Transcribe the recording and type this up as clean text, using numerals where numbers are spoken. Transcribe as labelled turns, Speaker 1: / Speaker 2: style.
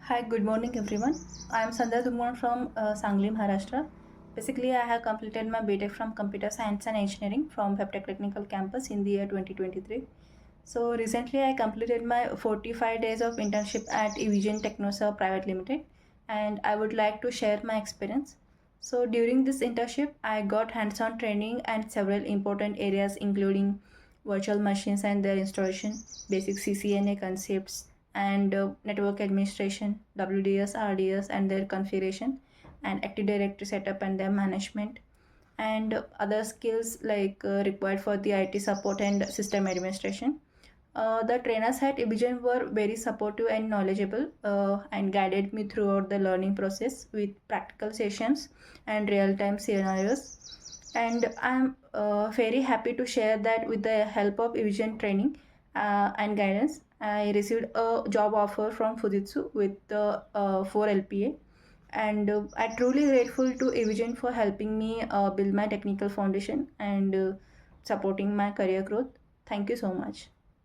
Speaker 1: Hi, good morning everyone. I am Sandhya Dumon from Sangli, Maharashtra. Basically, I have completed my BTech from Computer Science and Engineering from Peptech Technical Campus in the year 2023. So recently, I completed my 45 days of internship at Evision Technoserve Private Limited, and I would like to share my experience. So during this internship, I got hands-on training and several important areas including virtual machines and their installation, basic CCNA concepts, and network administration, WDS, RDS, and their configuration, and Active Directory setup and their management, and other skills required for the IT support and system administration. The trainers at Ibigen were very supportive and knowledgeable and guided me throughout the learning process with practical sessions and real-time scenarios. And I'm very happy to share that with the help of Ibigen training and guidance, I received a job offer from Fujitsu with the 4 LPA. And I'm truly grateful to Evigen for helping me build my technical foundation and supporting my career growth. Thank you so much.